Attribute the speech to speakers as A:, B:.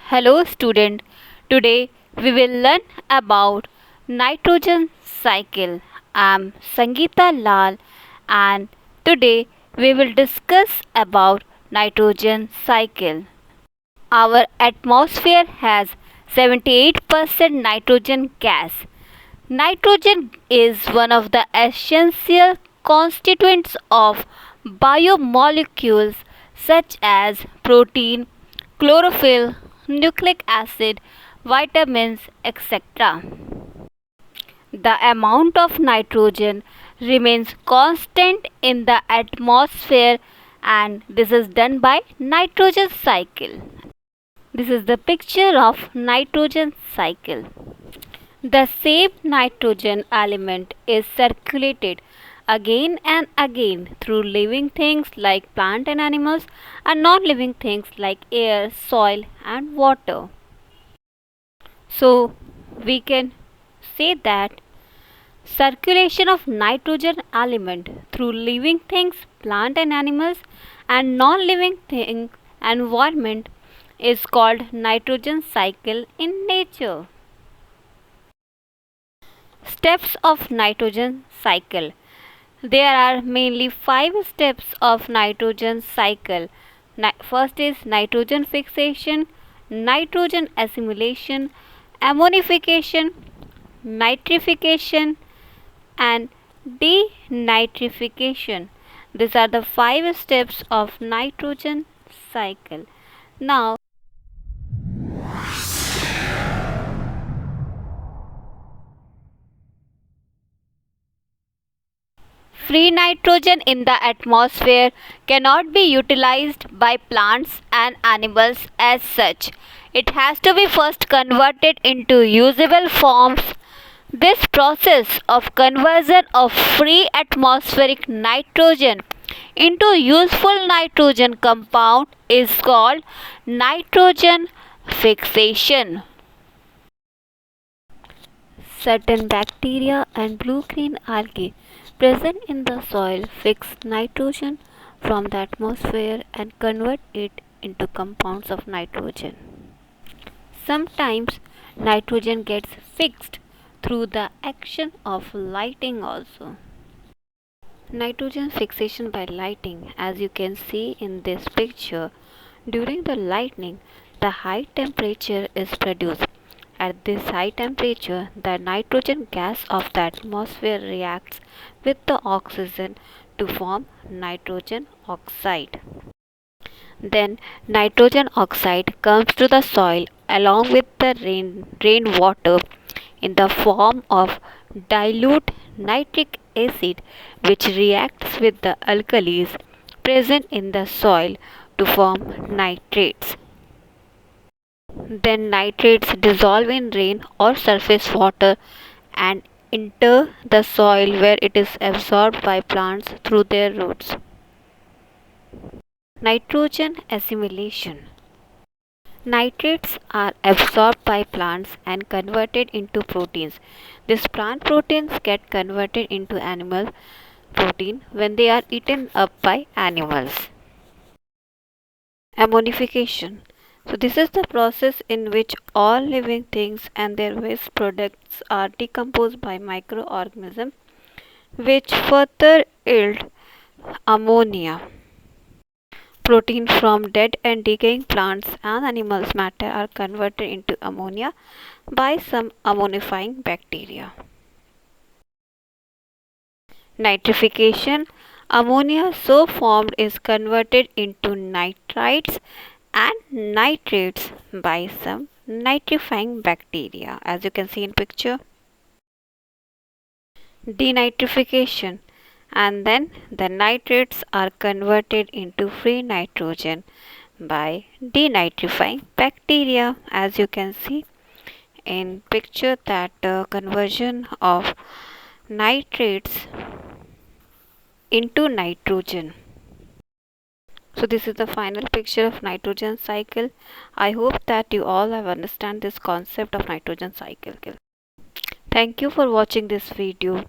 A: Hello student. Today we will learn about nitrogen cycle. I am Sangeeta Lal and today we will discuss about nitrogen cycle. Our atmosphere has 78% nitrogen gas. Nitrogen is one of the essential constituents of biomolecules such as protein, chlorophyll, nucleic acid, vitamins, etc. The amount of nitrogen remains constant in the atmosphere and this is done by nitrogen cycle. This is the picture of nitrogen cycle. The same nitrogen element is circulated again and again through living things like plants and animals and non-living things like air, soil and water. So we can say that circulation of nitrogen element through living things, plant and animals and non-living thing environment is called nitrogen cycle in nature. Steps of nitrogen cycle. There are mainly 5 steps of nitrogen cycle. First is nitrogen fixation, nitrogen assimilation, ammonification, nitrification and denitrification. These are the 5 steps of nitrogen cycle. Now free nitrogen in the atmosphere cannot be utilized by plants and animals as such. It has to be first converted into usable forms. This process of conversion of free atmospheric nitrogen into useful nitrogen compound is called nitrogen fixation. Certain bacteria and blue-green algae present in the soil fix nitrogen from the atmosphere and convert it into compounds of nitrogen. Sometimes nitrogen gets fixed through the action of lighting also. Nitrogen fixation by lighting, as you can see in this picture, during the lightning the high temperature is produced. At this high temperature, the nitrogen gas of the atmosphere reacts with the oxygen to form nitrogen oxide. Then nitrogen oxide comes to the soil along with the rainwater in the form of dilute nitric acid, which reacts with the alkalis present in the soil to form nitrates. Then nitrates dissolve in rain or surface water and enter the soil where it is absorbed by plants through their roots. Nitrogen assimilation. Nitrates are absorbed by plants and converted into proteins. These plant proteins get converted into animal protein when they are eaten up by animals. Ammonification. So this is the process in which all living things and their waste products are decomposed by microorganisms which further yield ammonia. Protein from dead and decaying plants and animals matter are converted into ammonia by some ammonifying bacteria. Nitrification. Ammonia so formed is converted into nitrites and nitrates by some nitrifying bacteria, as you can see in picture. Denitrification, and then the nitrates are converted into free nitrogen by denitrifying bacteria, as you can see in picture that conversion of nitrates into nitrogen. So this is the final picture of nitrogen cycle. I hope that you all have understand this concept of nitrogen cycle. Thank you for watching this video.